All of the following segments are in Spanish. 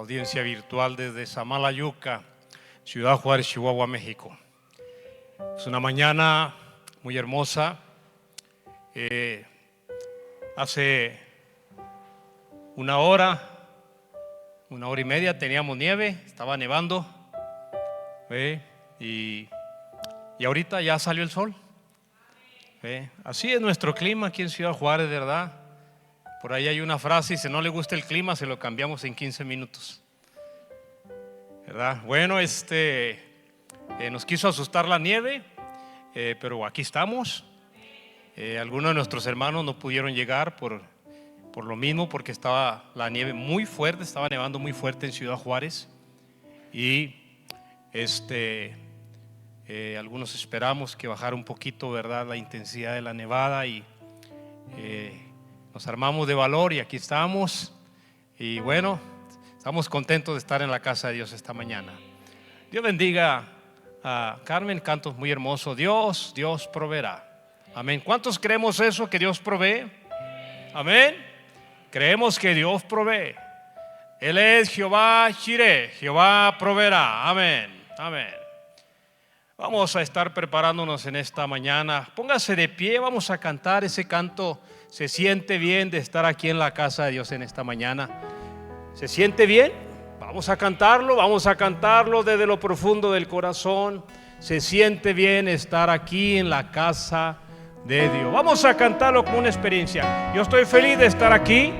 audiencia virtual desde Samalayuca, Ciudad Juárez, Chihuahua, México. Es una mañana muy hermosa. Hace una hora y media teníamos nieve, estaba nevando, y ahorita ya salió el sol. Así es nuestro clima aquí en Ciudad Juárez, ¿verdad? Por ahí hay una frase: si no le gusta el clima, se lo cambiamos en 15 minutos, ¿verdad? Bueno, nos quiso asustar la nieve, pero aquí estamos. Algunos de nuestros hermanos no pudieron llegar por lo mismo, porque estaba la nieve muy fuerte, estaba nevando muy fuerte en Ciudad Juárez. Y algunos esperamos que bajara un poquito, ¿verdad?, la intensidad de la nevada, y nos armamos de valor y aquí estamos. Y bueno, estamos contentos de estar en la casa de Dios esta mañana. Dios bendiga a Carmen, cantos muy hermosos. Dios proveerá. Amén. ¿Cuántos creemos eso, que Dios provee? Amén. Creemos que Dios provee. Él es Jehová Jireh, Jehová proveerá. Amén. Amén. Vamos a estar preparándonos en esta mañana. Póngase de pie, vamos a cantar ese canto. ¿Se siente bien de estar aquí en la casa de Dios en esta mañana? ¿Se siente bien? Vamos a cantarlo desde lo profundo del corazón. Se siente bien estar aquí en la casa de Dios. Vamos a cantarlo como una experiencia. Yo estoy feliz de estar aquí.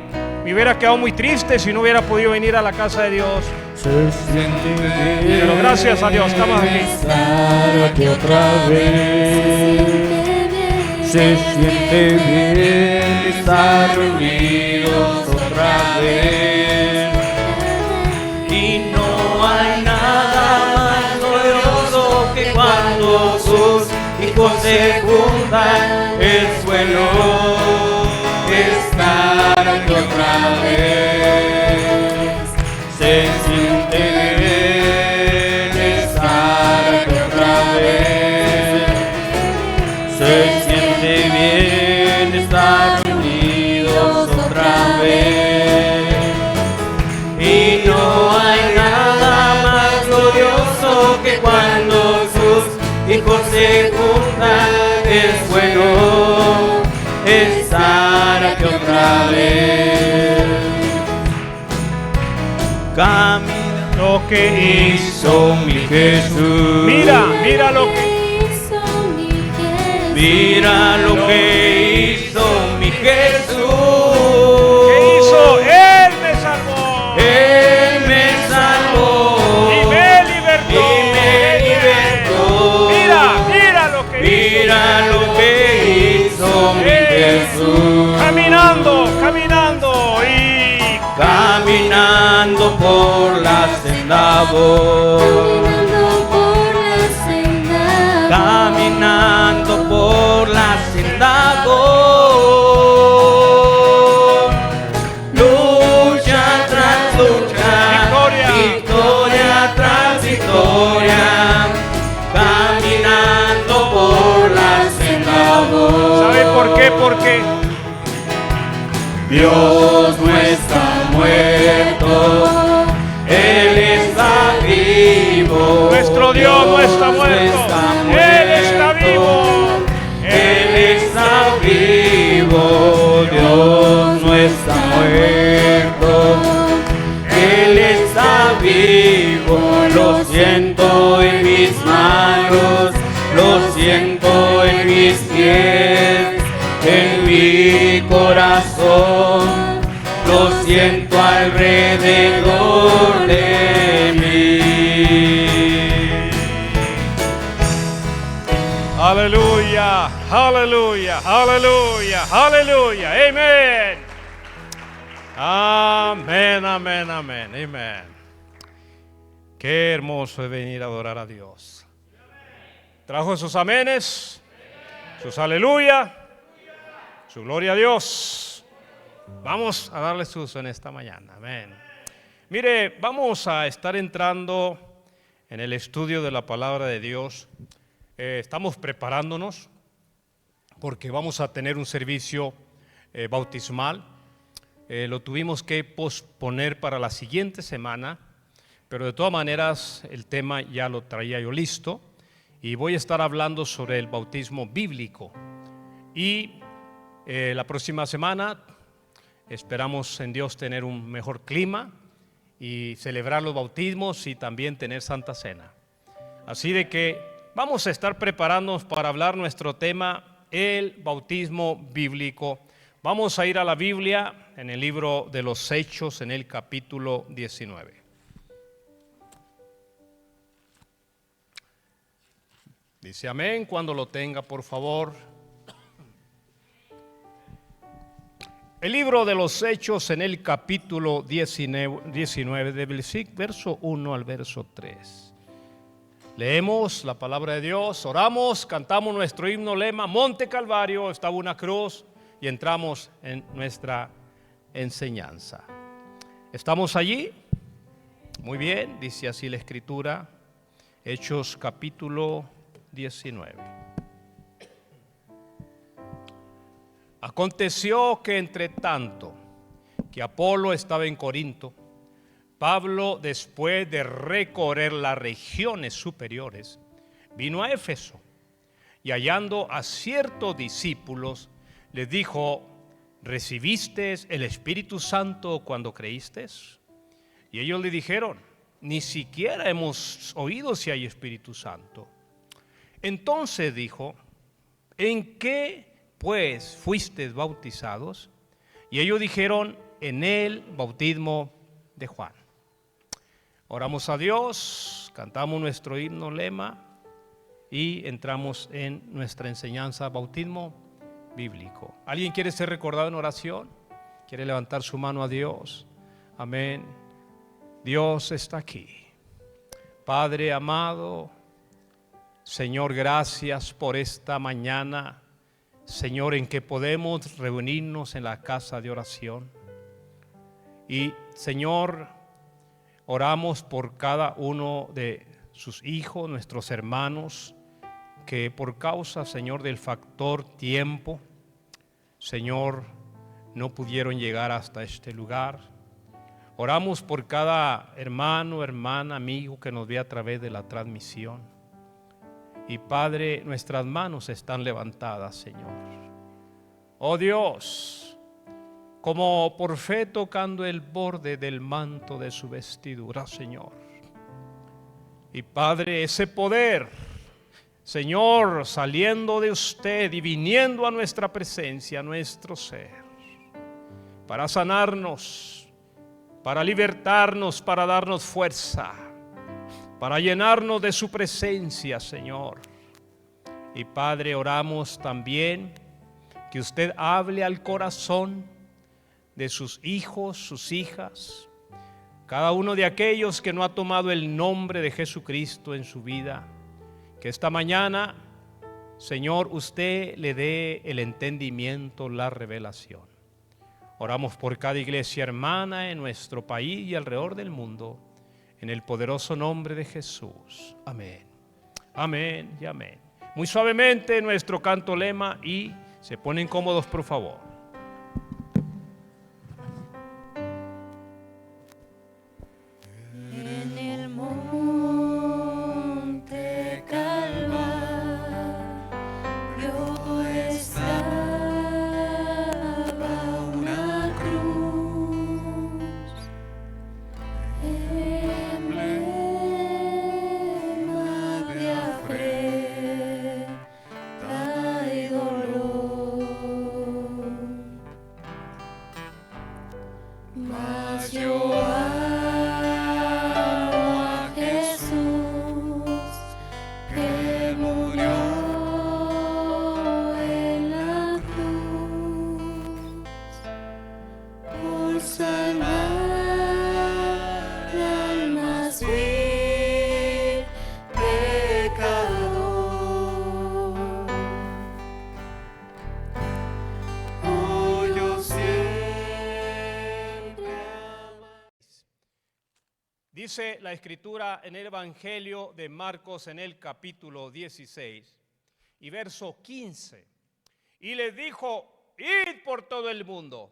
Me hubiera quedado muy triste si no hubiera podido venir a la casa de Dios. Se siente bien, pero gracias a Dios estamos aquí. Estar aquí otra vez. Se siente bien estar reunidos otra vez. Y no hay nada más glorioso que cuando sus hijos se juntan. Es bueno estar aquí otra vez. Se siente bien estar aquí otra vez. Se siente bien estar unidos otra vez. Y no hay nada más glorioso que cuando sus hijos se juntan. Es bueno estar aquí otra vez. Camina lo que hizo mi Jesús. Mira lo que hizo mi Jesús. Mira lo que hizo mi Jesús. ¿Qué hizo? Él me salvó. Él me salvó. Y me libertó. Mira lo que hizo. Mira lo que hizo mi Jesús. Caminando por la senda voy. Caminando por la senda voy. Lucha tras lucha, victoria tras victoria. Caminando por la senda voy. ¿Sabe por qué? Porque Dios no está muerto, Él está vivo. nuestro Dios no está muerto, Él está vivo. Él está vivo. Dios no está muerto, Él está vivo. Lo siento en mis manos, lo siento en mis pies, en mi corazón. Lo siento alrededor de mí. Aleluya, aleluya, aleluya, aleluya, amén. Amén, amén, amén, amén. Qué hermoso es venir a adorar a Dios. Trajo sus amenes, sus aleluya, su gloria a Dios. Vamos a darle su uso en esta mañana, amén. Mire, vamos a estar entrando en el estudio de la palabra de Dios. Estamos preparándonos porque vamos a tener un servicio bautismal. Lo tuvimos que posponer para la siguiente semana, pero de todas maneras el tema ya lo traía yo listo y voy a estar hablando sobre el bautismo bíblico. Y la próxima semana esperamos en Dios tener un mejor clima y celebrar los bautismos y también tener Santa Cena. Así de que vamos a estar preparándonos para hablar nuestro tema, el bautismo bíblico. Vamos a ir a la Biblia en el libro de los Hechos, en el capítulo 19. Dice amén cuando lo tenga, por favor. El libro de los Hechos en el capítulo 19, del verso 1 al verso 3. Leemos la palabra de Dios, oramos, cantamos nuestro himno lema, Monte Calvario, estaba una cruz, y entramos en nuestra enseñanza. ¿Estamos allí? Muy bien, dice así la Escritura, Hechos capítulo 19. Aconteció que entre tanto que Apolo estaba en Corinto, Pablo, después de recorrer las regiones superiores, vino a Éfeso y hallando a ciertos discípulos, les dijo: ¿recibiste el Espíritu Santo cuando creíste? Y ellos le dijeron: ni siquiera hemos oído si hay Espíritu Santo. Entonces dijo: ¿en qué pues fuisteis bautizados? Y ellos dijeron: en el bautismo de Juan. Oramos a Dios, cantamos nuestro himno lema y entramos en nuestra enseñanza, bautismo bíblico. ¿Alguien quiere ser recordado en oración? ¿Quiere levantar su mano a Dios? Amén. Dios está aquí. Padre amado, Señor, gracias por esta mañana, Señor, en que podemos reunirnos en la casa de oración. Y Señor, oramos por cada uno de sus hijos, nuestros hermanos, que por causa, Señor, del factor tiempo, Señor, no pudieron llegar hasta este lugar. Oramos por cada hermano, hermana, amigo que nos ve a través de la transmisión. Y Padre, nuestras manos están levantadas, Señor. Oh Dios, como por fe tocando el borde del manto de su vestidura, Señor. Y Padre, ese poder, Señor, saliendo de usted y viniendo a nuestra presencia, a nuestro ser, para sanarnos, para libertarnos, para darnos fuerza, para llenarnos de su presencia, Señor. Y Padre, oramos también que usted hable al corazón de sus hijos, sus hijas, cada uno de aquellos que no ha tomado el nombre de Jesucristo en su vida. Que esta mañana, Señor, usted le dé el entendimiento, la revelación. Oramos por cada iglesia hermana en nuestro país y alrededor del mundo, en el poderoso nombre de Jesús. Amén. Amén y amén. Muy suavemente nuestro canto lema y se ponen cómodos, por favor. Dice la Escritura en el Evangelio de Marcos en el capítulo 16 y verso 15. Y les dijo: id por todo el mundo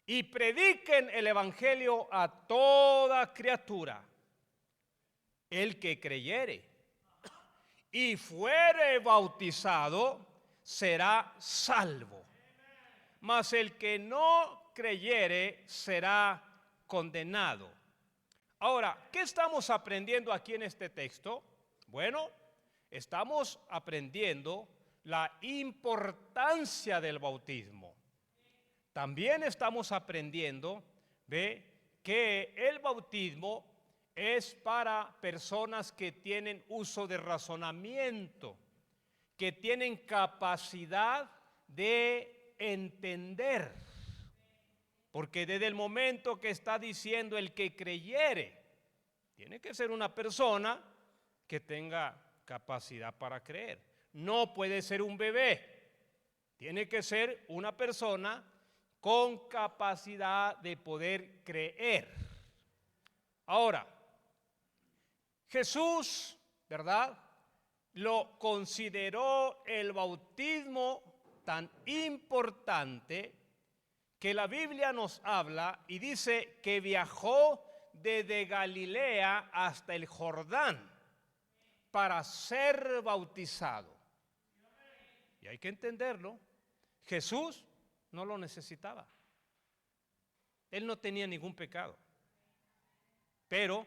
y prediquen el evangelio a toda criatura. El que creyere y fuere bautizado será salvo, mas el que no creyere será condenado. Ahora, ¿qué estamos aprendiendo aquí en este texto? Bueno, estamos aprendiendo la importancia del bautismo. También estamos aprendiendo que el bautismo es para personas que tienen uso de razonamiento, que tienen capacidad de entender. Porque desde el momento que está diciendo el que creyere, tiene que ser una persona que tenga capacidad para creer. No puede ser un bebé, tiene que ser una persona con capacidad de poder creer. Ahora, Jesús, ¿verdad?, lo consideró el bautismo tan importante que la Biblia nos habla y dice que viajó desde Galilea hasta el Jordán para ser bautizado. Y hay que entenderlo, Jesús no lo necesitaba. Él no tenía ningún pecado, pero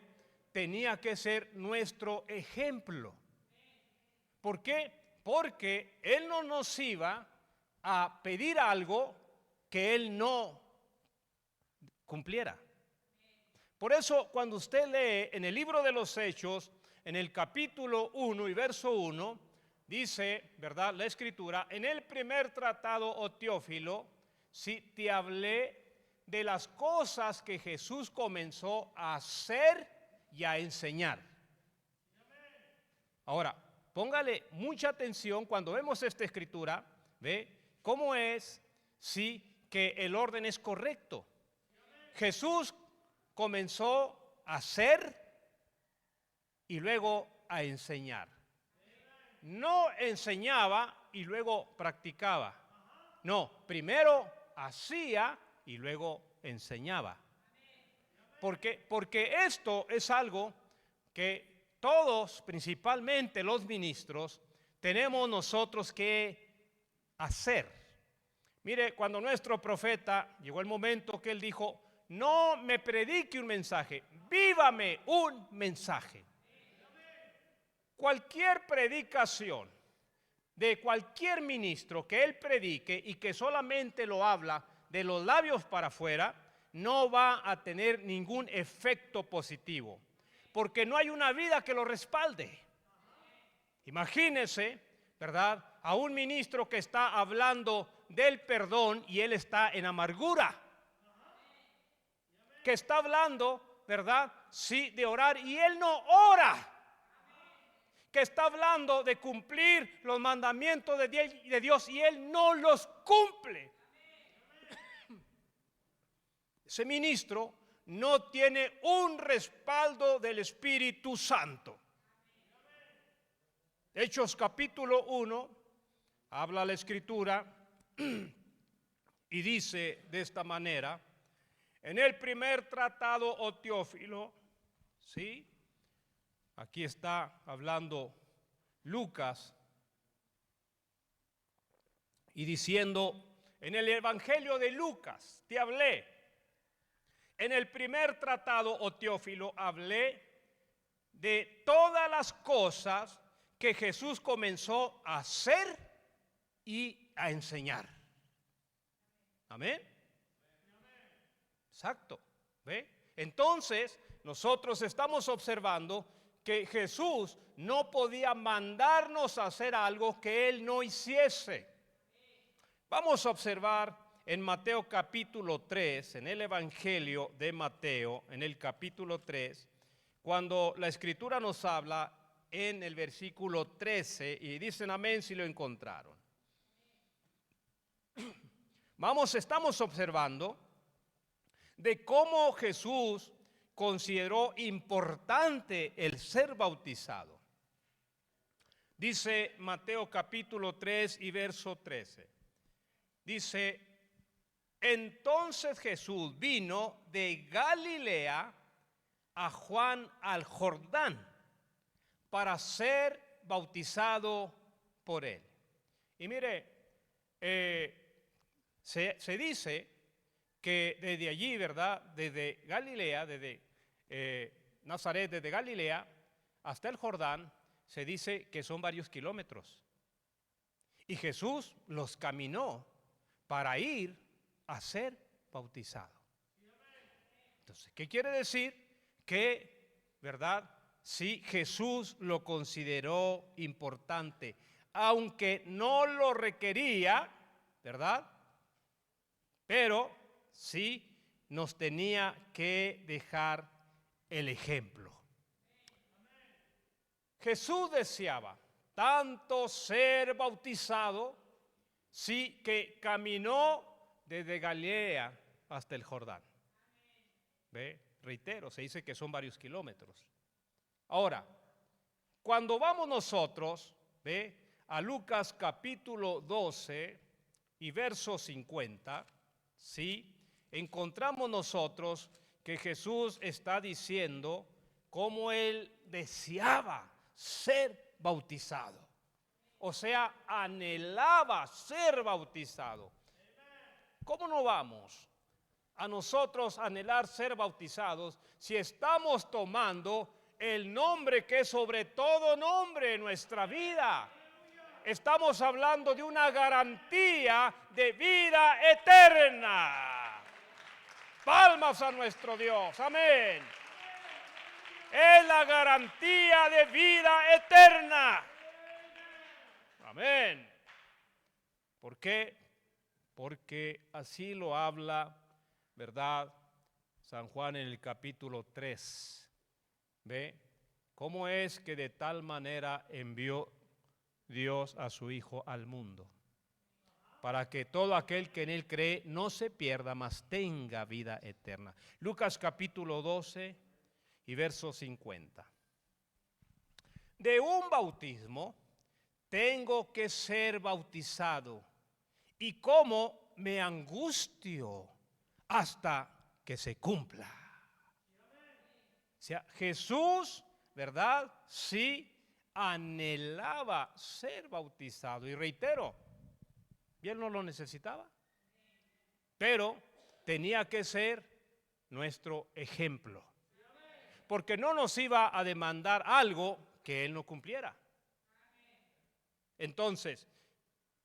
tenía que ser nuestro ejemplo. ¿Por qué? Porque Él no nos iba a pedir algo que Él no cumpliera. Por eso, cuando usted lee en el libro de los Hechos, en el capítulo 1 y verso 1, dice, ¿verdad?, la Escritura: en el primer tratado, oh Teófilo, si te hablé de las cosas que Jesús comenzó a hacer y a enseñar. Ahora, póngale mucha atención cuando vemos esta Escritura, ¿ve? ¿Cómo es? Sí, que el orden es correcto. Jesús comenzó a hacer y luego a enseñar. No enseñaba y luego practicaba. No, primero hacía y luego enseñaba. Porque esto es algo que todos, principalmente los ministros, tenemos nosotros que hacer. Mire, cuando nuestro profeta llegó el momento que él dijo: no me predique un mensaje, vívame un mensaje. Cualquier predicación de cualquier ministro que él predique y que solamente lo habla de los labios para afuera, no va a tener ningún efecto positivo, porque no hay una vida que lo respalde. Imagínese, ¿verdad?, a un ministro que está hablando del perdón y él está en amargura, que está hablando, ¿verdad?, sí, de orar y él no ora, que está hablando de cumplir los mandamientos de Dios y él no los cumple. Ese ministro no tiene un respaldo del Espíritu Santo. Hechos capítulo 1, habla la Escritura y dice de esta manera: en el primer tratado, oh Teófilo, ¿sí? Aquí está hablando Lucas y diciendo: en el Evangelio de Lucas te hablé. En el primer tratado, oh Teófilo, hablé de todas las cosas que Jesús comenzó a hacer y a enseñar. Amén. Exacto. ¿Ve? Entonces, nosotros estamos observando que Jesús no podía mandarnos a hacer algo que Él no hiciese. Vamos a observar en Mateo capítulo 3, en el Evangelio de Mateo, en el capítulo 3, cuando la Escritura nos habla en el versículo 13, y dicen amén si lo encontraron. Estamos observando de cómo Jesús consideró importante el ser bautizado. Dice Mateo capítulo 3 y verso 13. Dice: Entonces Jesús vino de Galilea a Juan al Jordán para ser bautizado por él. Y mire, se dice que desde allí, ¿verdad? Desde Galilea, desde Nazaret, desde Galilea hasta el Jordán, se dice que son varios kilómetros. Y Jesús los caminó para ir a ser bautizado. Entonces, ¿qué quiere decir? Que, ¿verdad? Sí, Jesús lo consideró importante, aunque no lo requería, ¿verdad? Pero sí nos tenía que dejar el ejemplo. Jesús deseaba tanto ser bautizado, sí, que caminó desde Galilea hasta el Jordán. ¿Ve? Reitero, se dice que son varios kilómetros. Ahora, cuando vamos nosotros, ¿ve?, a Lucas capítulo 12 y verso 50, ¿sí?, encontramos nosotros que Jesús está diciendo cómo él deseaba ser bautizado. O sea, anhelaba ser bautizado. ¿Cómo no vamos a nosotros anhelar ser bautizados si estamos tomando el nombre que es sobre todo nombre en nuestra vida? Estamos hablando de una garantía de vida eterna. Palmas a nuestro Dios, amén. Es la garantía de vida eterna. Amén. ¿Por qué? Porque así lo habla, ¿verdad?, San Juan en el capítulo 3. ¿Ve? ¿Cómo es que de tal manera envió Dios a su Hijo al mundo? Para que todo aquel que en él cree no se pierda, mas tenga vida eterna. Lucas capítulo 12 y verso 50. De un bautismo tengo que ser bautizado, y cómo me angustio hasta que se cumpla. O sea, Jesús, ¿verdad?, sí anhelaba ser bautizado. Y reitero, y él no lo necesitaba, pero tenía que ser nuestro ejemplo, porque no nos iba a demandar algo que él no cumpliera. Entonces,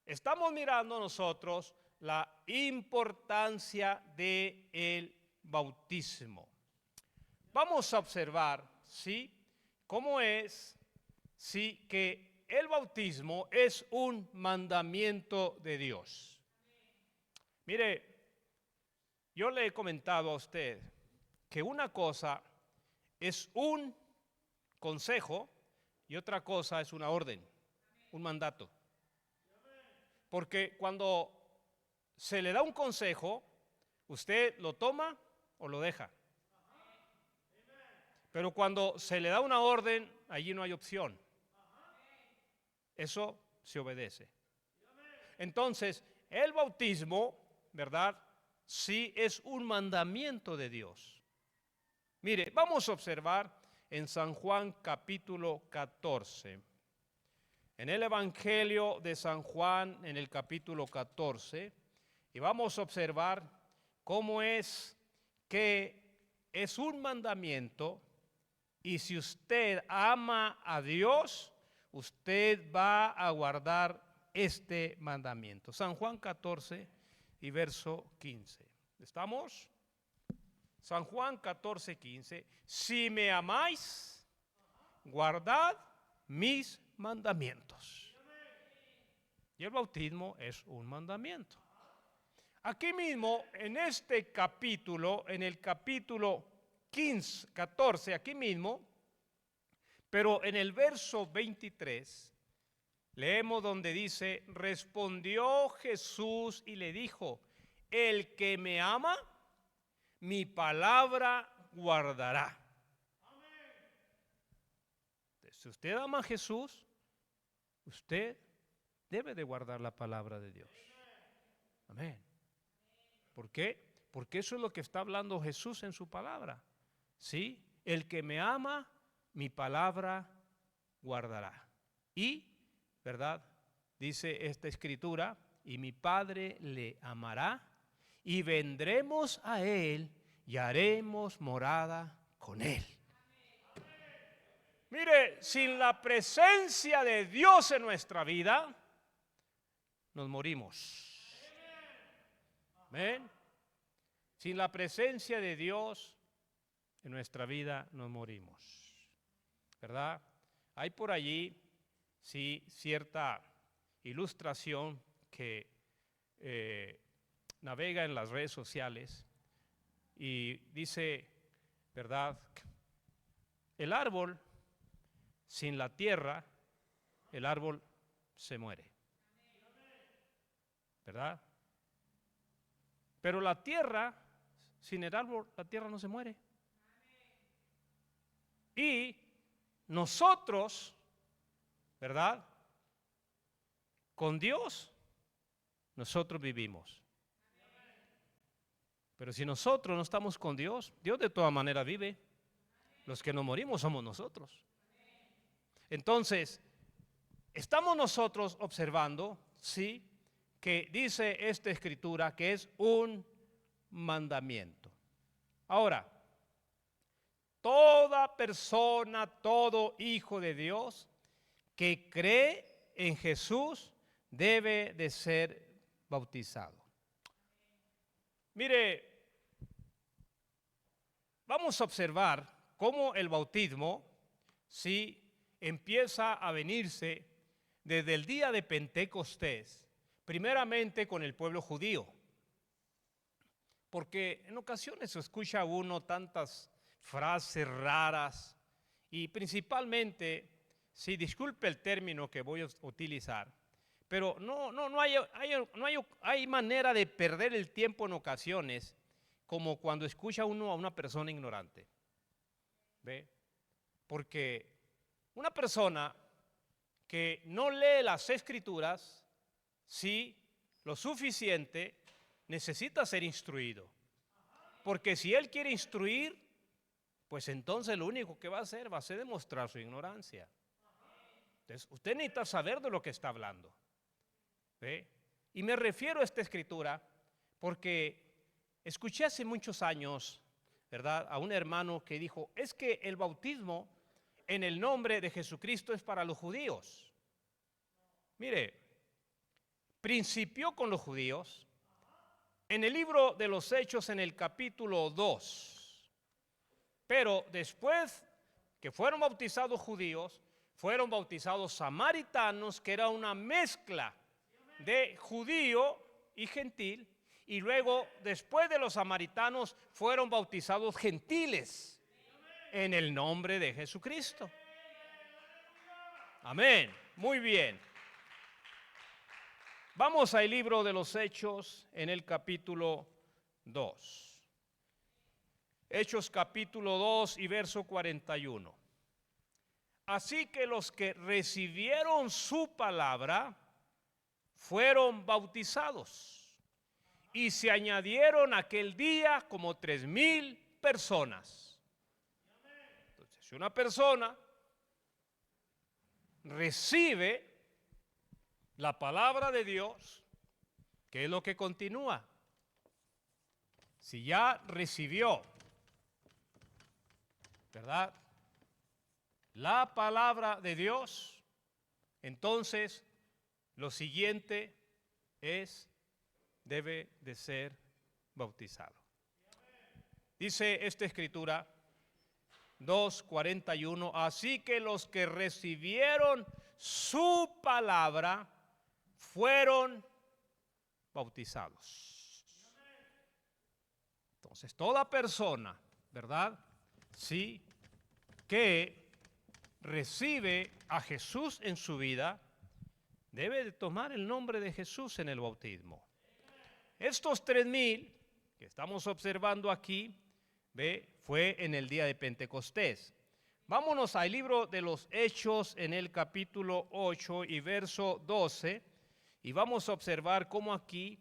estamos mirando nosotros la importancia del bautismo. Vamos a observar, ¿sí?, cómo es, sí, que el bautismo es un mandamiento de Dios. Mire, yo le he comentado a usted que una cosa es un consejo y otra cosa es una orden, un mandato. Porque cuando se le da un consejo, usted lo toma o lo deja. Pero cuando se le da una orden, allí no hay opción. Eso se obedece. Entonces, el bautismo, ¿verdad?, sí es un mandamiento de Dios. Mire, vamos a observar en San Juan capítulo 14. En el Evangelio de San Juan, en el capítulo 14, y vamos a observar cómo es que es un mandamiento, y si usted ama a Dios, usted va a guardar este mandamiento. San Juan 14 y verso 15. ¿Estamos? San Juan 14, 15. Si me amáis, guardad mis mandamientos. Y el bautismo es un mandamiento. Aquí mismo, en este capítulo, en el capítulo 15, 14, aquí mismo, pero en el verso 23, leemos donde dice: respondió Jesús y le dijo: el que me ama, mi palabra guardará. Si usted ama a Jesús, usted debe de guardar la palabra de Dios. Amén. ¿Por qué? Porque eso es lo que está hablando Jesús en su palabra. ¿Sí? El que me ama, mi palabra guardará. Y, ¿verdad? Dice esta escritura, y mi Padre le amará, y vendremos a él y haremos morada con él. Mire, sin la presencia de Dios en nuestra vida, nos morimos. Amén. Sin la presencia de Dios en nuestra vida, nos morimos. ¿Verdad? Hay por allí, sí, cierta ilustración que navega en las redes sociales y dice, ¿verdad? El árbol sin la tierra, el árbol se muere. ¿Verdad? Pero la tierra, sin el árbol, la tierra no se muere. Y nosotros, ¿verdad? Con Dios, nosotros vivimos. Pero si nosotros no estamos con Dios, Dios de todas maneras vive. Los que nos morimos somos nosotros. Entonces, estamos nosotros observando, sí, que dice esta escritura que es un mandamiento. Ahora, toda persona, todo hijo de Dios que cree en Jesús debe de ser bautizado. Mire, vamos a observar cómo el bautismo, sí, empieza a venirse desde el día de Pentecostés, primeramente con el pueblo judío. Porque en ocasiones se escucha uno tantas frases raras y principalmente, si disculpe el término que voy a utilizar, pero no hay manera de perder el tiempo en ocasiones como cuando escucha uno a una persona ignorante. ¿Ve? Porque una persona que no lee las escrituras, sí, lo suficiente, necesita ser instruido. Porque si él quiere instruir, pues entonces lo único que va a hacer demostrar su ignorancia. Entonces, usted necesita saber de lo que está hablando. ¿Ve? Y me refiero a esta escritura porque escuché hace muchos años, ¿verdad?, a un hermano que dijo, es que el bautismo en el nombre de Jesucristo es para los judíos. Mire, principió con los judíos en el libro de los Hechos en el capítulo 2. Pero después que fueron bautizados judíos, fueron bautizados samaritanos, que era una mezcla de judío y gentil, y luego después de los samaritanos fueron bautizados gentiles en el nombre de Jesucristo. Amén. Muy bien. Vamos al libro de los Hechos en el capítulo 2. Hechos capítulo 2 y verso 41. Así que los que recibieron su palabra fueron bautizados y se añadieron aquel día como 3,000 personas. Entonces, si una persona recibe la palabra de Dios, ¿qué es lo que continúa? Si ya recibió, ¿verdad?, la palabra de Dios, entonces lo siguiente es, debe de ser bautizado. Dice esta escritura 2:41, así que los que recibieron su palabra fueron bautizados. Entonces, toda persona, ¿verdad?, sí, que recibe a Jesús en su vida, debe de tomar el nombre de Jesús en el bautismo. Estos 3,000 que estamos observando aquí, ¿ve?, fue en el día de Pentecostés. Vámonos al libro de los Hechos en el capítulo 8 y verso 12, y vamos a observar cómo aquí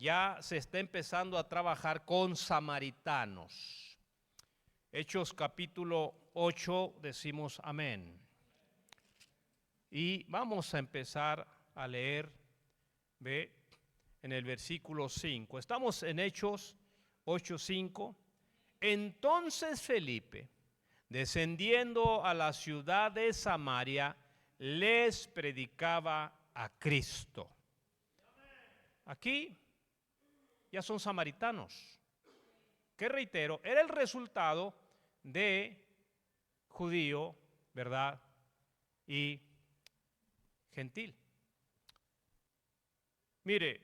ya se está empezando a trabajar con samaritanos. Hechos capítulo 8, decimos amén. Y vamos a empezar a leer, ve, en el versículo 5. Estamos en Hechos 8:5. Entonces Felipe, descendiendo a la ciudad de Samaria, les predicaba a Cristo. Aquí ya son samaritanos, que reitero, era el resultado de judío, ¿verdad? Y gentil. Mire,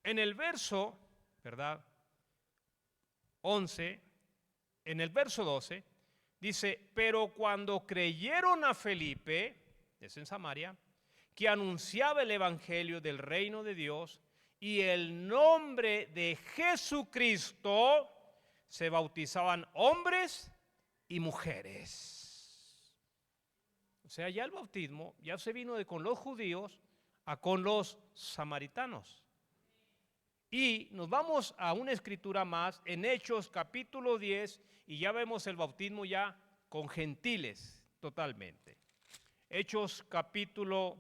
en el verso, ¿verdad? 11, en el verso 12, dice, pero cuando creyeron a Felipe, es en Samaria, que anunciaba el evangelio del reino de Dios y el nombre de Jesucristo, se bautizaban hombres y mujeres. O sea, ya el bautismo ya se vino de con los judíos a con los samaritanos. Y nos vamos a una escritura más en Hechos capítulo 10 y ya vemos el bautismo ya con gentiles totalmente. Hechos capítulo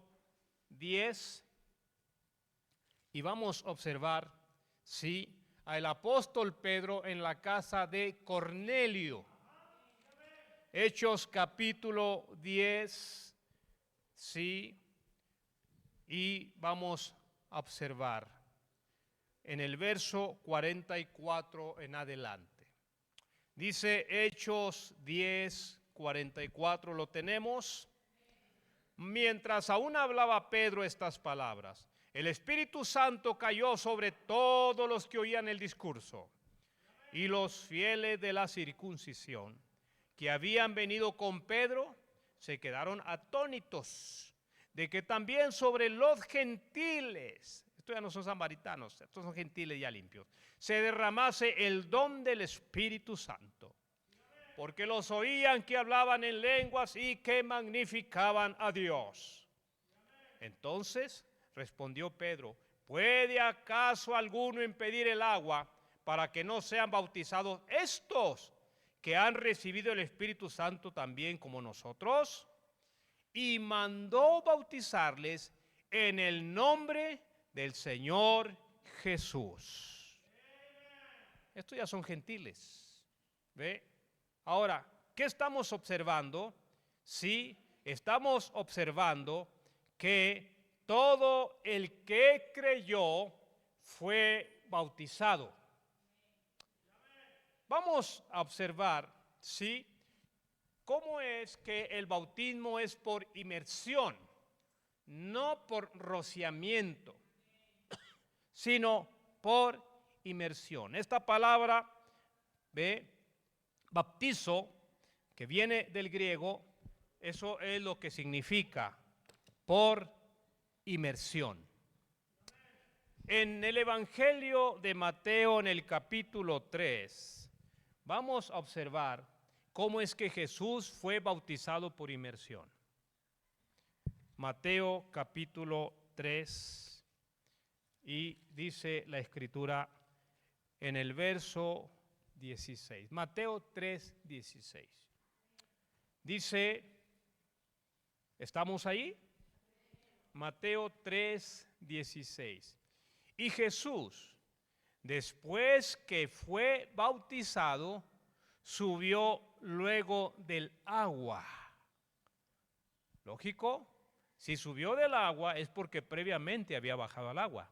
10 y vamos a observar, sí, al apóstol Pedro en la casa de Cornelio. Hechos capítulo 10, sí, y vamos a observar en el verso 44 en adelante. Dice Hechos 10, 44, ¿lo tenemos? Mientras aún hablaba Pedro estas palabras, el Espíritu Santo cayó sobre todos los que oían el discurso, y los fieles de la circuncisión que habían venido con Pedro se quedaron atónitos de que también sobre los gentiles, estos ya no son samaritanos, estos son gentiles ya limpios, se derramase el don del Espíritu Santo, porque los oían que hablaban en lenguas y que magnificaban a Dios. Entonces respondió Pedro, ¿puede acaso alguno impedir el agua para que no sean bautizados estos que han recibido el Espíritu Santo también como nosotros? Y mandó bautizarles en el nombre del Señor Jesús. Estos ya son gentiles. ¿Ve? Ahora, ¿qué estamos observando? Sí, estamos observando que todo el que creyó fue bautizado. Vamos a observar, ¿sí?, cómo es que el bautismo es por inmersión, no por rociamiento, sino por inmersión. Esta palabra, ¿ve?, baptizo, que viene del griego, eso es lo que significa por inmersión. En el Evangelio de Mateo, en el capítulo 3, vamos a observar cómo es que Jesús fue bautizado por inmersión. Mateo capítulo 3, y dice la Escritura en el verso 16. Mateo 3, 16. Dice, ¿estamos ahí? Mateo 3, 16. Y Jesús, después que fue bautizado, subió luego del agua. Lógico, si subió del agua es porque previamente había bajado al agua.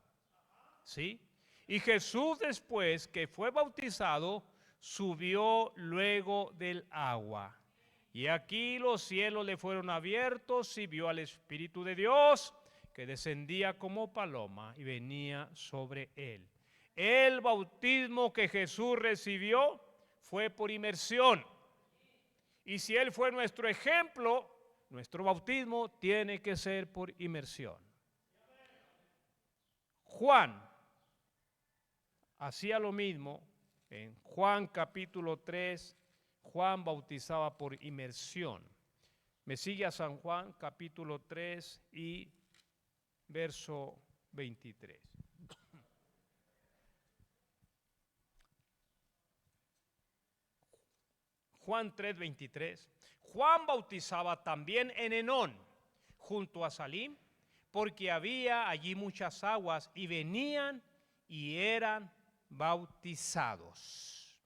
¿Sí? Y Jesús, después que fue bautizado, subió luego del agua. Y aquí los cielos le fueron abiertos y vio al Espíritu de Dios que descendía como paloma y venía sobre él. El bautismo que Jesús recibió fue por inmersión. Y si él fue nuestro ejemplo, nuestro bautismo tiene que ser por inmersión. Juan hacía lo mismo. En Juan capítulo 3, Juan bautizaba por inmersión. Me sigue a San Juan capítulo 3 y verso 23. Juan 3, 23. Juan bautizaba también en Enón, junto a Salim, porque había allí muchas aguas y venían y eran bautizados.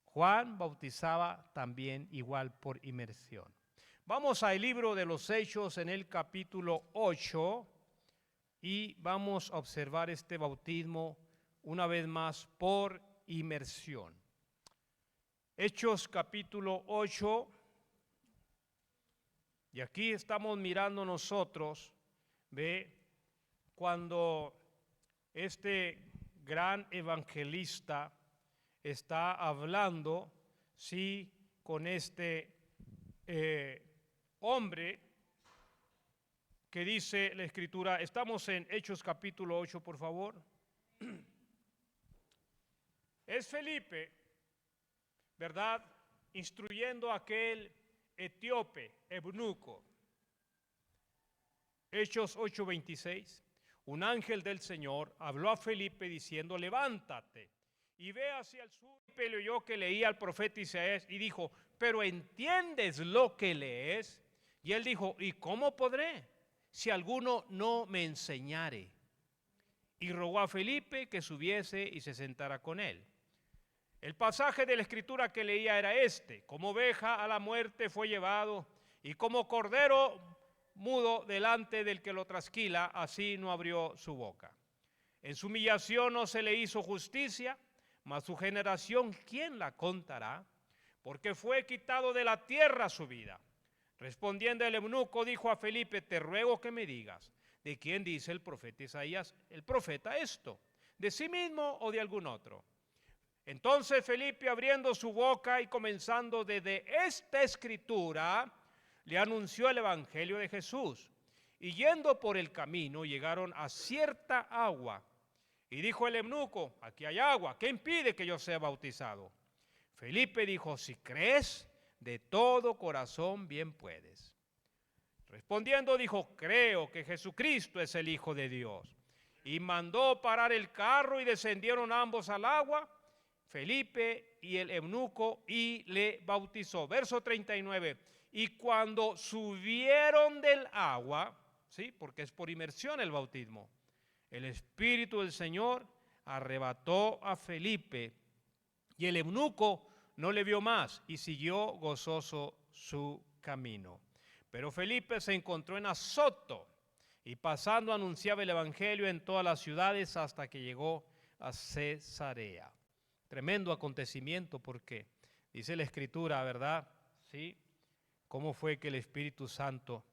Juan bautizaba también igual por inmersión. Vamos al libro de los Hechos en el capítulo 8 y vamos a observar este bautismo una vez más por inmersión. Hechos capítulo 8, y aquí estamos mirando nosotros, ve, cuando este gran evangelista está hablando, sí, con este hombre que dice la Escritura. Estamos en Hechos capítulo 8, por favor. Es Felipe, ¿verdad?, instruyendo a aquel etíope, eunuco. Hechos 8:26. Un ángel del Señor habló a Felipe diciendo: levántate y ve hacia el sur. Felipe oyó que leía al profeta Isaías y dijo: pero ¿entiendes lo que lees? Y él dijo: ¿y cómo podré si alguno no me enseñare? Y rogó a Felipe que subiese y se sentara con él. El pasaje de la Escritura que leía era este: como oveja a la muerte fue llevado, y como cordero mudo delante del que lo trasquila, así no abrió su boca. En su humillación no se le hizo justicia, mas su generación, ¿quién la contará? Porque fue quitado de la tierra su vida. Respondiendo el eunuco, dijo a Felipe: te ruego que me digas, ¿de quién dice el profeta Isaías, el profeta, esto? ¿De sí mismo o de algún otro? Entonces Felipe, abriendo su boca y comenzando desde esta escritura, le anunció el evangelio de Jesús. Y yendo por el camino, llegaron a cierta agua. Y dijo el eunuco: aquí hay agua, ¿qué impide que yo sea bautizado? Felipe dijo: si crees, de todo corazón bien puedes. Respondiendo dijo: creo que Jesucristo es el Hijo de Dios. Y mandó parar el carro y descendieron ambos al agua, Felipe y el eunuco, y le bautizó. Verso 39. Y cuando subieron del agua, ¿sí?, porque es por inmersión el bautismo, el Espíritu del Señor arrebató a Felipe, y el eunuco no le vio más y siguió gozoso su camino. Pero Felipe se encontró en Azoto y pasando anunciaba el evangelio en todas las ciudades hasta que llegó a Cesarea. Tremendo acontecimiento, porque dice la Escritura, ¿verdad? Sí, cómo fue que el Espíritu Santo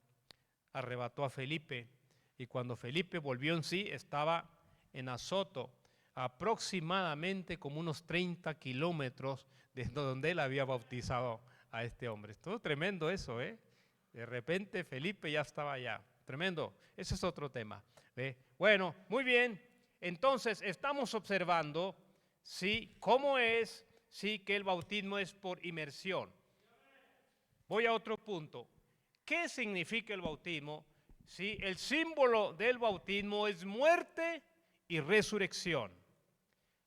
arrebató a Felipe, y cuando Felipe volvió en sí estaba en Azoto, aproximadamente como unos 30 kilómetros de donde él había bautizado a este hombre. Es todo tremendo eso, ¿eh? De repente Felipe ya estaba allá. Tremendo. Ese es otro tema. ¿Ve? Bueno, muy bien. Entonces estamos observando, sí, cómo es, sí, que el bautismo es por inmersión. Voy a otro punto. ¿Qué significa el bautismo? Sí, el símbolo del bautismo es muerte y resurrección.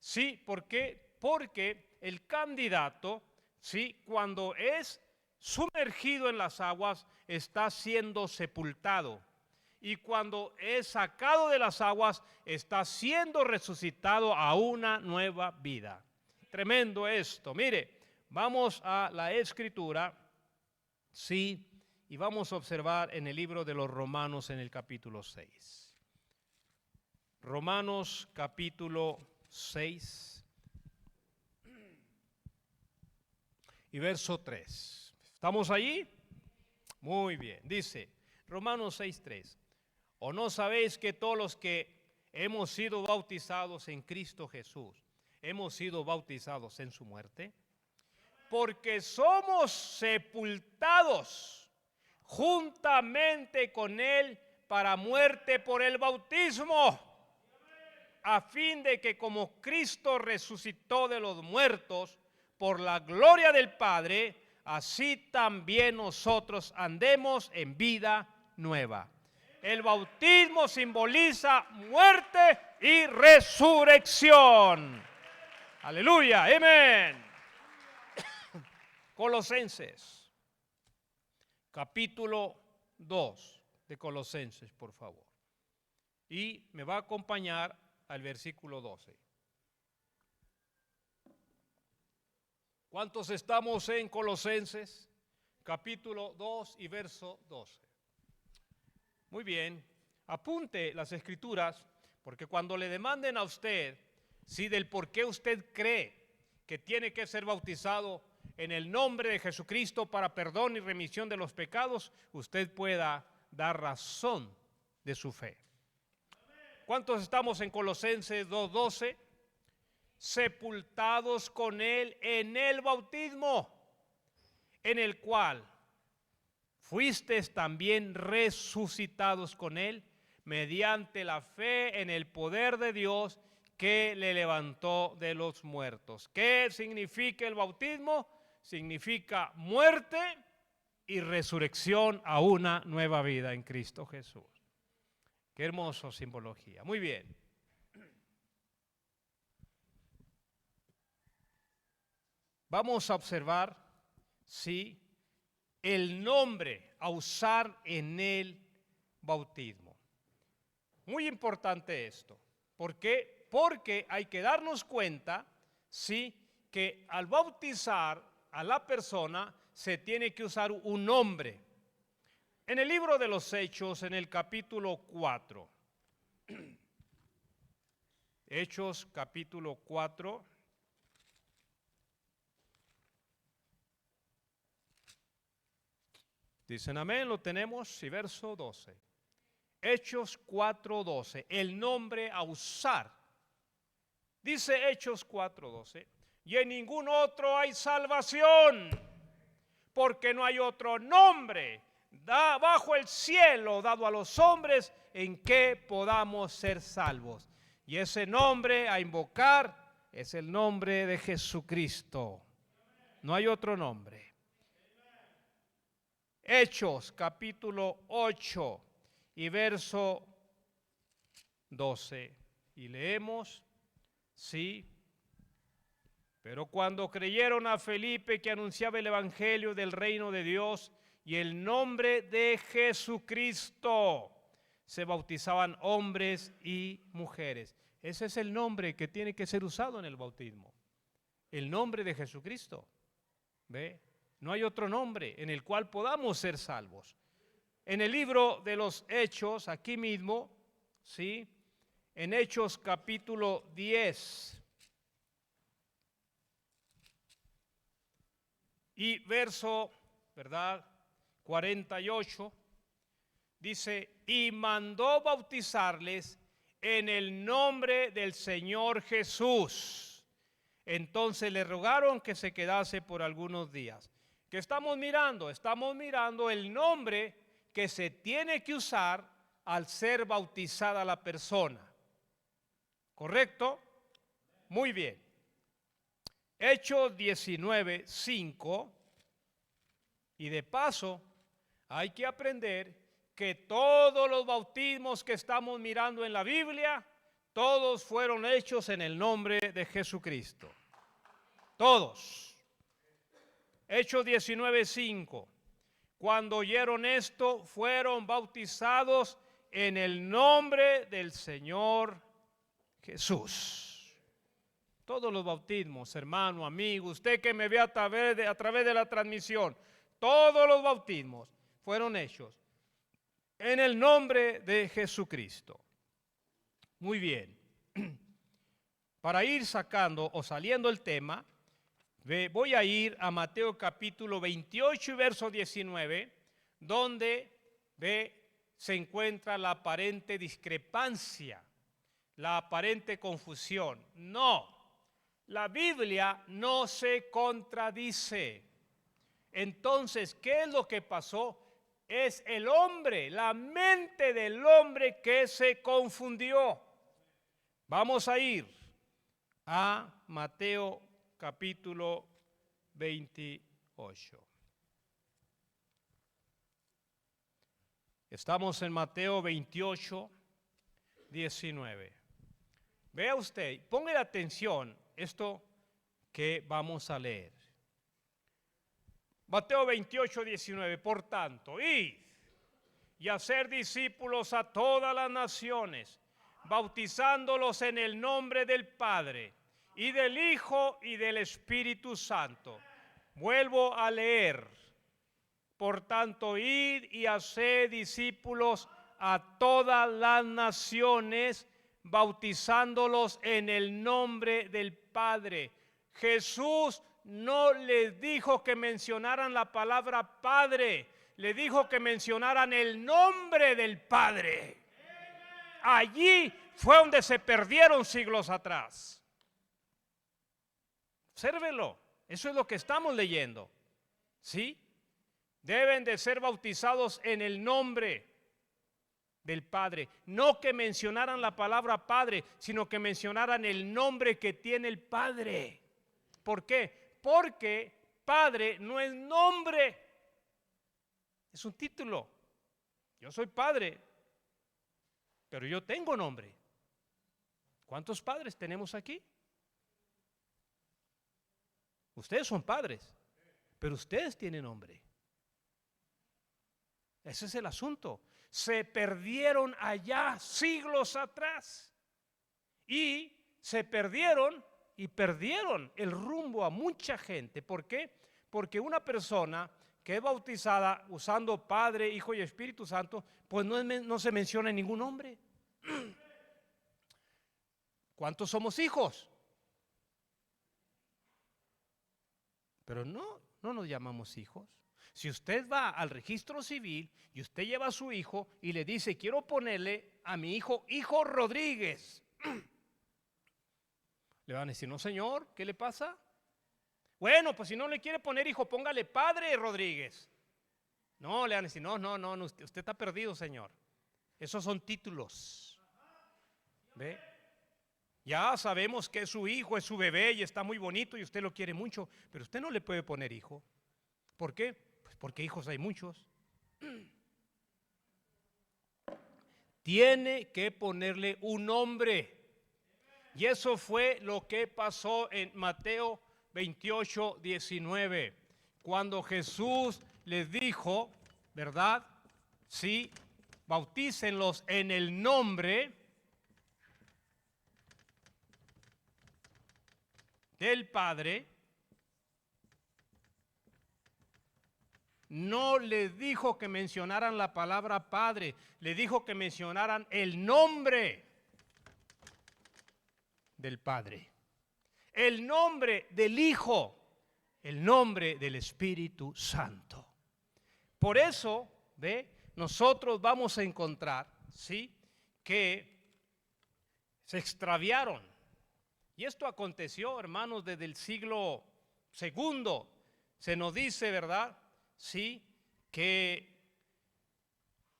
Sí, ¿por qué? Porque el candidato, sí, cuando es sumergido en las aguas, está siendo sepultado. Y cuando es sacado de las aguas, está siendo resucitado a una nueva vida. Tremendo esto. Mire, vamos a la Escritura, sí, y vamos a observar en el libro de los Romanos en el capítulo 6. Romanos capítulo 6 y verso 3. ¿Estamos allí? Muy bien. Dice Romanos 6:3. ¿O no sabéis que todos los que hemos sido bautizados en Cristo Jesús, hemos sido bautizados en su muerte? Porque somos sepultados juntamente con Él para muerte por el bautismo, a fin de que como Cristo resucitó de los muertos por la gloria del Padre, así también nosotros andemos en vida nueva. El bautismo simboliza muerte y resurrección. Aleluya, amén. Colosenses, capítulo 2 de Colosenses, por favor. Y me va a acompañar al versículo 12. ¿Cuántos estamos en Colosenses? Capítulo 2 y verso 12. Muy bien, apunte las escrituras, porque cuando le demanden a usted si del por qué usted cree que tiene que ser bautizado en el nombre de Jesucristo para perdón y remisión de los pecados, usted pueda dar razón de su fe. ¿Cuántos estamos en Colosenses 2:12? Sepultados con Él en el bautismo, en el cual fuisteis también resucitados con Él mediante la fe en el poder de Dios que le levantó de los muertos. ¿Qué significa el bautismo? Significa muerte y resurrección a una nueva vida en Cristo Jesús. Qué hermosa simbología. Muy bien. Vamos a observar si el nombre a usar en el bautismo. Muy importante esto. ¿Por qué? Porque hay que darnos cuenta, sí, que al bautizar a la persona se tiene que usar un nombre. En el libro de los Hechos, en el capítulo 4, Hechos capítulo 4, dicen amén, lo tenemos, y verso 12. Hechos 4:12, el nombre a usar. Dice Hechos 4:12, y en ningún otro hay salvación, porque no hay otro nombre bajo el cielo dado a los hombres en que podamos ser salvos. Y ese nombre a invocar es el nombre de Jesucristo. No hay otro nombre. Hechos capítulo 8 y verso 12. Y leemos, sí. Pero cuando creyeron a Felipe que anunciaba el evangelio del reino de Dios y el nombre de Jesucristo, se bautizaban hombres y mujeres. Ese es el nombre que tiene que ser usado en el bautismo. El nombre de Jesucristo. ¿Ve? No hay otro nombre en el cual podamos ser salvos. En el libro de los Hechos, aquí mismo, ¿sí? En Hechos capítulo 10 y verso, ¿verdad? 48, dice, y mandó bautizarles en el nombre del Señor Jesús. Entonces le rogaron que se quedase por algunos días. ¿Qué estamos mirando? Estamos mirando el nombre que se tiene que usar al ser bautizada la persona. ¿Correcto? Muy bien. Hechos 19:5. Y de paso, hay que aprender que todos los bautismos que estamos mirando en la Biblia, todos fueron hechos en el nombre de Jesucristo. Todos. Hechos 19:5. Cuando oyeron esto, fueron bautizados en el nombre del Señor Jesús. Todos los bautismos, hermano, amigo, usted que me ve a través de la transmisión, todos los bautismos fueron hechos en el nombre de Jesucristo. Muy bien. Para ir sacando o saliendo el tema, voy a ir a Mateo capítulo 28 y verso 19, donde se encuentra la aparente discrepancia, la aparente confusión. No, la Biblia no se contradice. Entonces, ¿qué es lo que pasó? Es el hombre, la mente del hombre que se confundió. Vamos a ir a Mateo capítulo 28. Estamos en Mateo 28, 19. Vea usted, ponga atención esto que vamos a leer. Mateo 28, 19. Por tanto, id y hacer discípulos a todas las naciones, bautizándolos en el nombre del Padre, y del Hijo, y del Espíritu Santo. Vuelvo a leer. Por tanto, id y haced discípulos a todas las naciones, bautizándolos en el nombre del Padre. Jesús no les dijo que mencionaran la palabra Padre, le dijo que mencionaran el nombre del Padre. Allí fue donde se perdieron siglos atrás. Obsérvelo, eso es lo que estamos leyendo. ¿Sí? Deben de ser bautizados en el nombre del Padre. No que mencionaran la palabra Padre, sino que mencionaran el nombre que tiene el Padre. ¿Por qué? Porque Padre no es nombre, es un título. Yo soy padre, pero yo tengo nombre. ¿Cuántos padres tenemos aquí? Ustedes son padres, pero ustedes tienen nombre. Ese es el asunto. Se perdieron allá siglos atrás y se perdieron y perdieron el rumbo a mucha gente. ¿Por qué? Porque una persona que es bautizada usando Padre, Hijo y Espíritu Santo, pues no se menciona ningún nombre. ¿Cuántos somos hijos? Pero no nos llamamos hijos. Si usted va al registro civil y usted lleva a su hijo y le dice, quiero ponerle a mi hijo Rodríguez, le van a decir, no señor, ¿qué le pasa? Bueno, pues si no le quiere poner hijo, póngale Padre Rodríguez. No, le van a decir, no, usted está perdido, señor. Esos son títulos. ¿Ve? Ya sabemos que es su hijo, es su bebé y está muy bonito y usted lo quiere mucho, pero usted no le puede poner hijo. ¿Por qué? Pues porque hijos hay muchos. Tiene que ponerle un nombre. Y eso fue lo que pasó en Mateo 28, 19. Cuando Jesús les dijo, ¿verdad? Sí, bautícenlos en el nombre del Padre. No les dijo que mencionaran la palabra Padre, le dijo que mencionaran el nombre del Padre, el nombre del Hijo, el nombre del Espíritu Santo. Por eso, ¿ve? Nosotros vamos a encontrar, ¿sí?, que se extraviaron. Y esto aconteció, hermanos, desde el siglo II. Se nos dice, ¿verdad?, sí, que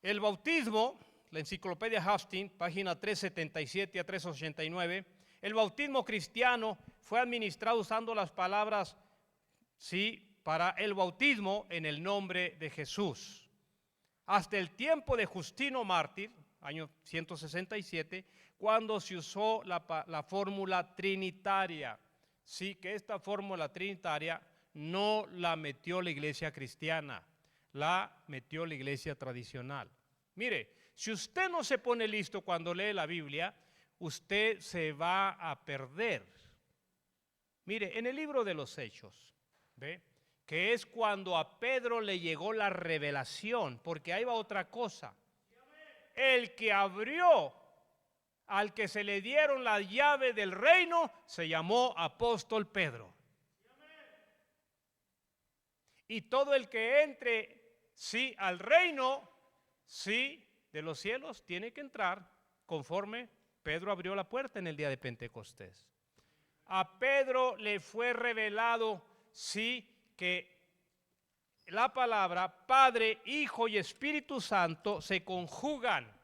el bautismo, la enciclopedia Hastings, página 377 a 389, el bautismo cristiano fue administrado usando las palabras, sí, para el bautismo en el nombre de Jesús. Hasta el tiempo de Justino Mártir, año 167, cuando se usó la fórmula trinitaria. Sí, que esta fórmula trinitaria no la metió la iglesia cristiana, la metió la iglesia tradicional. Mire, si usted no se pone listo cuando lee la Biblia, usted se va a perder. Mire, en el libro de los Hechos, ¿ve?, que es cuando a Pedro le llegó la revelación, porque ahí va otra cosa. El que abrió, al que se le dieron la llave del reino, se llamó apóstol Pedro. Y todo el que entre, sí, al reino, sí, de los cielos, tiene que entrar conforme Pedro abrió la puerta en el día de Pentecostés. A Pedro le fue revelado, sí, que la palabra Padre, Hijo y Espíritu Santo se conjugan,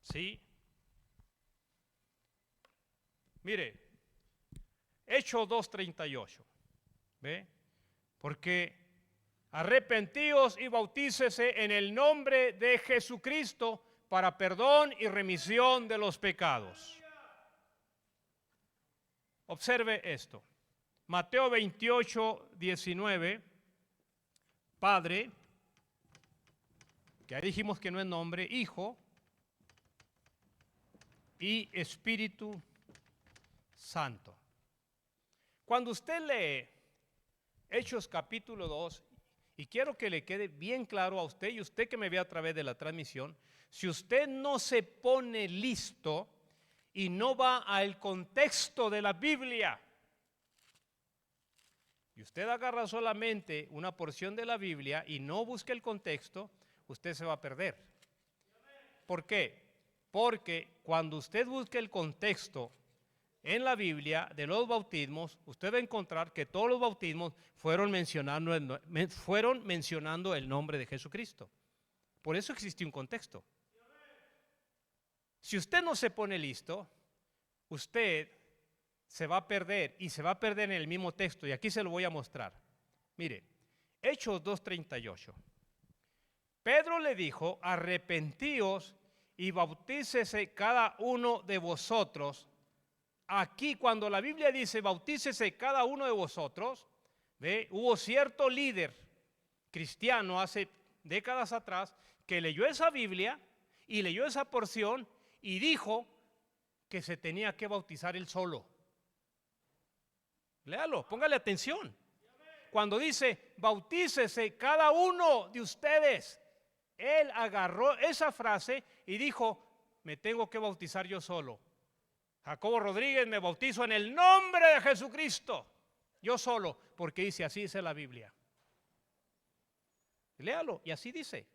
¿sí? Mire, Hechos 2:38, ¿ve? Porque Arrepentíos y bautícese en el nombre de Jesucristo para perdón y remisión de los pecados. Observe esto. Mateo 28, 19. Padre, que ya dijimos que no es nombre, Hijo y Espíritu Santo. Cuando usted lee Hechos capítulo 2, y quiero que le quede bien claro a usted y usted que me ve a través de la transmisión, si usted no se pone listo y no va al contexto de la Biblia, y usted agarra solamente una porción de la Biblia y no busca el contexto, usted se va a perder. ¿Por qué? Porque cuando usted busque el contexto en la Biblia de los bautismos, usted va a encontrar que todos los bautismos fueron mencionando el nombre de Jesucristo. Por eso existe un contexto. Si usted no se pone listo, usted se va a perder y se va a perder en el mismo texto. Y aquí se lo voy a mostrar. Mire, Hechos 2:38. Pedro le dijo, arrepentíos y bautícese cada uno de vosotros. Aquí cuando la Biblia dice bautícese cada uno de vosotros, ¿ve? Hubo cierto líder cristiano hace décadas atrás que leyó esa Biblia y leyó esa porción y dijo que se tenía que bautizar él solo. Léalo, póngale atención. Cuando dice bautícese cada uno de ustedes, él agarró esa frase y dijo, me tengo que bautizar yo solo. Jacobo Rodríguez, me bautizo en el nombre de Jesucristo, yo solo, porque dice, así dice la Biblia. Léalo, y así dice.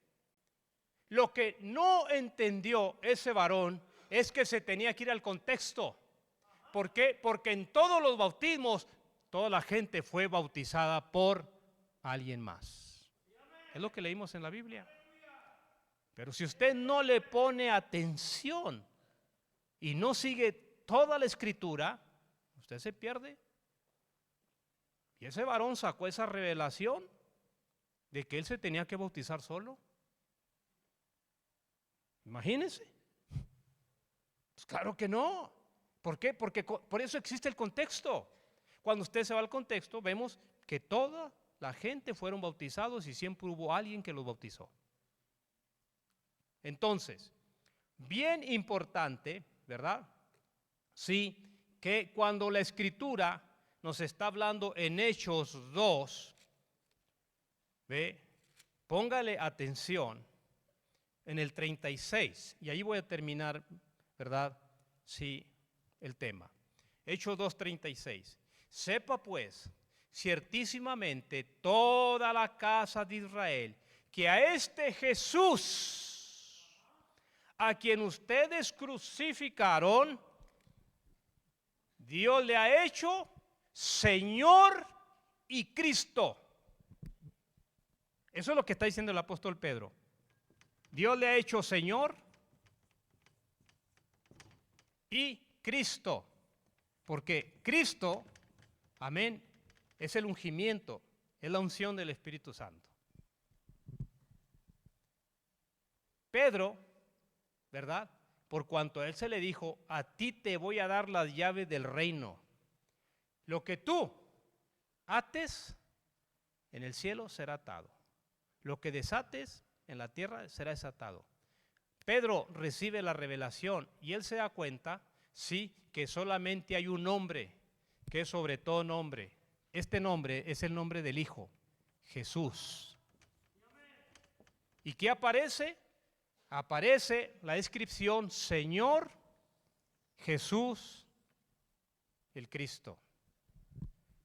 Lo que no entendió ese varón es que se tenía que ir al contexto. ¿Por qué? Porque en todos los bautismos, toda la gente fue bautizada por alguien más. Es lo que leímos en la Biblia. Pero si usted no le pone atención y no sigue toda la escritura, usted se pierde. Y ese varón sacó esa revelación de que él se tenía que bautizar solo. Imagínense. Pues claro que no. ¿Por qué? Porque por eso existe el contexto. Cuando usted se va al contexto, vemos que toda la gente fueron bautizados y siempre hubo alguien que los bautizó. Entonces, bien importante, ¿verdad? Sí, que cuando la Escritura nos está hablando en Hechos 2, ¿ve? Póngale atención en el 36, y ahí voy a terminar, ¿verdad? Sí, el tema. Hechos 2:36. Sepa pues, ciertísimamente, toda la casa de Israel, que a este Jesús, a quien ustedes crucificaron, Dios le ha hecho Señor y Cristo. Eso es lo que está diciendo el apóstol Pedro. Dios le ha hecho Señor y Cristo. Porque Cristo, amén, es el ungimiento, es la unción del Espíritu Santo. Pedro, ¿verdad? Por cuanto a él se le dijo, a ti te voy a dar las llaves del reino. Lo que tú ates en el cielo será atado. Lo que desates en la tierra será desatado. Pedro recibe la revelación y él se da cuenta, sí, que solamente hay un nombre, que es sobre todo nombre. Este nombre es el nombre del Hijo, Jesús. ¿Y qué aparece? Aparece la descripción Señor Jesús el Cristo.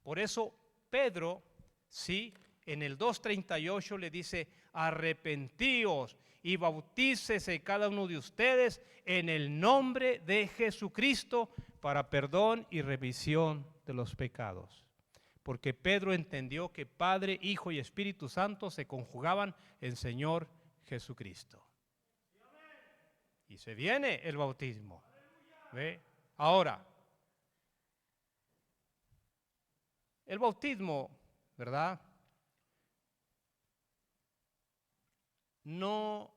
Por eso Pedro, sí, en el 2:38 le dice, arrepentíos y bautícese cada uno de ustedes en el nombre de Jesucristo para perdón y remisión de los pecados. Porque Pedro entendió que Padre, Hijo y Espíritu Santo se conjugaban en Señor Jesucristo. Y se viene el bautismo. ¿Ve? Ahora, el bautismo, ¿verdad? no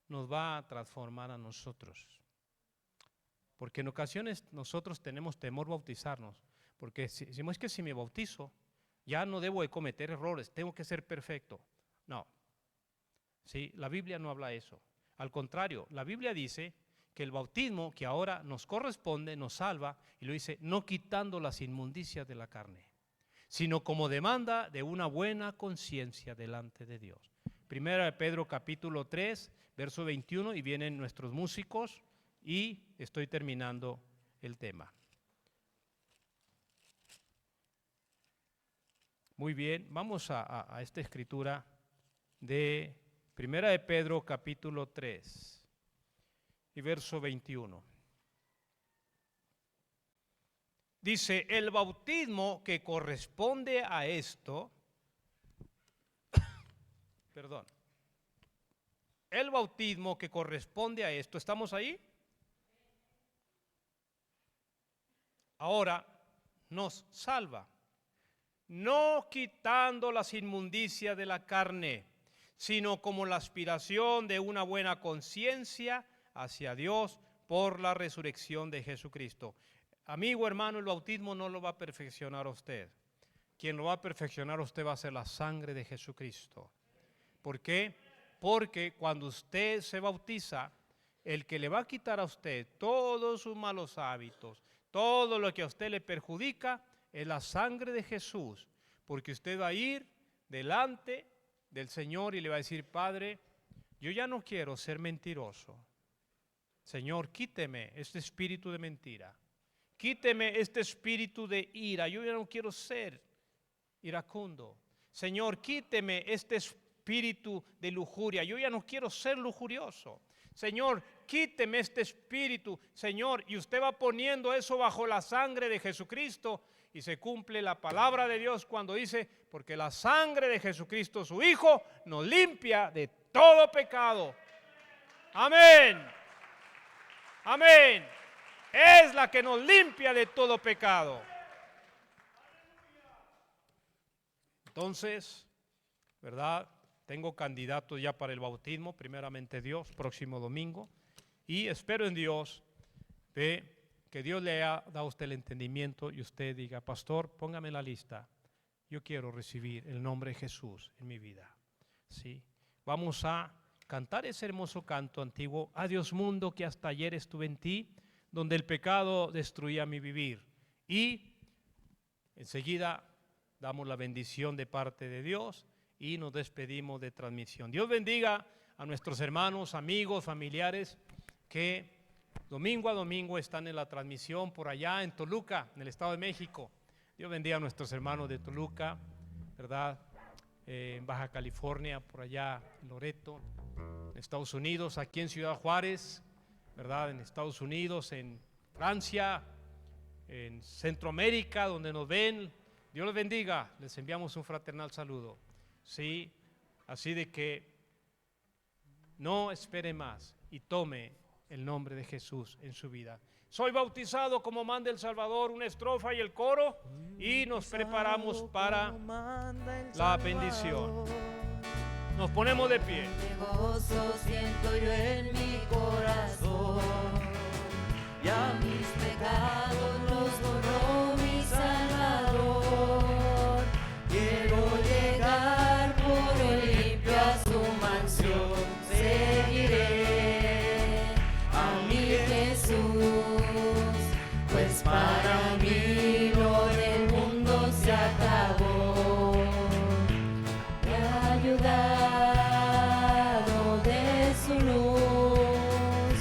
nos va a transformar a nosotros. Porque en ocasiones nosotros tenemos temor bautizarnos, porque decimos que si me bautizo, ya no debo de cometer errores, tengo que ser perfecto. No, sí, la Biblia no habla eso. Al contrario, la Biblia dice que el bautismo que ahora nos corresponde nos salva, y lo dice no quitando las inmundicias de la carne, sino como demanda de una buena conciencia delante de Dios. Primera de Pedro capítulo 3, verso 21, y vienen nuestros músicos y estoy terminando el tema. Muy bien, vamos a esta escritura de Primera de Pedro capítulo 3 y verso 21. Dice, el bautismo que corresponde a esto, perdón, el bautismo que corresponde a esto, ¿estamos ahí? Ahora nos salva, no quitando las inmundicias de la carne, sino como la aspiración de una buena conciencia hacia Dios por la resurrección de Jesucristo. Amigo, hermano, el bautismo no lo va a perfeccionar a usted. Quien lo va a perfeccionar a usted va a ser la sangre de Jesucristo. ¿Por qué? Porque cuando usted se bautiza, el que le va a quitar a usted todos sus malos hábitos, todo lo que a usted le perjudica, es la sangre de Jesús. Porque usted va a ir delante del Señor y le va a decir, Padre, yo ya no quiero ser mentiroso. Señor, quíteme este espíritu de mentira. Quíteme este espíritu de ira. Yo ya no quiero ser iracundo. Señor, quíteme este espíritu de lujuria. Yo ya no quiero ser lujurioso. Señor, quíteme este espíritu. Señor, y usted va poniendo eso bajo la sangre de Jesucristo y se cumple la palabra de Dios cuando dice, porque la sangre de Jesucristo, su Hijo, nos limpia de todo pecado. Amén. Amén. Es la que nos limpia de todo pecado. Entonces, ¿verdad? Tengo candidatos ya para el bautismo, primeramente Dios, próximo domingo. Y espero en Dios que Dios le haya dado a usted el entendimiento y usted diga, pastor, póngame en la lista. Yo quiero recibir el nombre de Jesús en mi vida. ¿Sí? Vamos a cantar ese hermoso canto antiguo, adiós mundo que hasta ayer estuve en ti, donde el pecado destruía mi vivir. Y enseguida damos la bendición de parte de Dios y nos despedimos de transmisión. Dios bendiga a nuestros hermanos, amigos, familiares que domingo a domingo están en la transmisión por allá en Toluca, en el Estado de México. Dios bendiga a nuestros hermanos de Toluca, ¿verdad? En Baja California, por allá en Loreto, en Estados Unidos, aquí en Ciudad Juárez, ¿verdad? En Estados Unidos, en Francia, en Centroamérica, donde nos ven. Dios los bendiga, les enviamos un fraternal saludo. Sí, así de que no espere más y tome el nombre de Jesús en su vida. Soy bautizado como manda el Salvador, una estrofa y el coro, y nos preparamos para la bendición. Nos ponemos de pie. De gozo siento yo en mi corazón, y a mis pecados los borró mi Salvador. Quiero llegar por el limpio a su mansión, seguiré a mi Jesús, pues para mí lo del mundo se acabó. Me ha ayudado de su luz,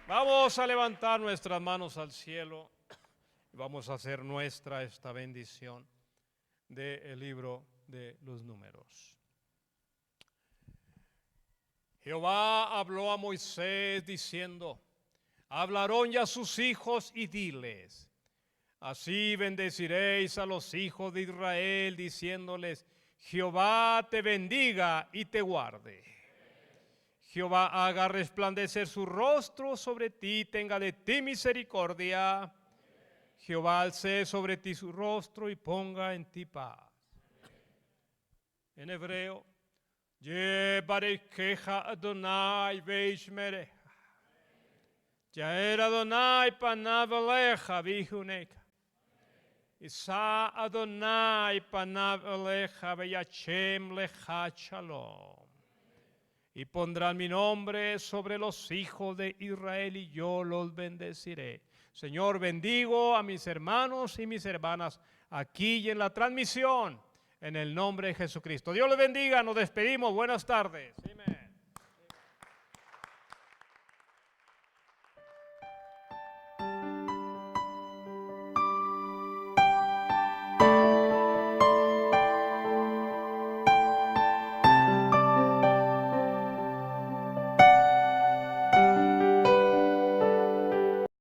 Vamos a levantar nuestras manos al cielo y vamos a hacer nuestra esta bendición del libro de los Números. Jehová habló a Moisés diciendo: habla a Aarón y a sus hijos y diles: así bendeciréis a los hijos de Israel, diciéndoles: Jehová te bendiga y te guarde. Jehová haga resplandecer su rostro sobre ti, tenga de ti misericordia. Jehová alce sobre ti su rostro y ponga en ti paz. En hebreo, Yebarekeja Adonai veishmereja. Yaer Adonai panav alecha vihuneka. Isa Adonai panav alecha veyachem lecha shalom. Y pondrán mi nombre sobre los hijos de Israel y yo los bendeciré. Señor, bendigo a mis hermanos y mis hermanas aquí y en la transmisión, en el nombre de Jesucristo. Dios les bendiga, nos despedimos, buenas tardes. Amén.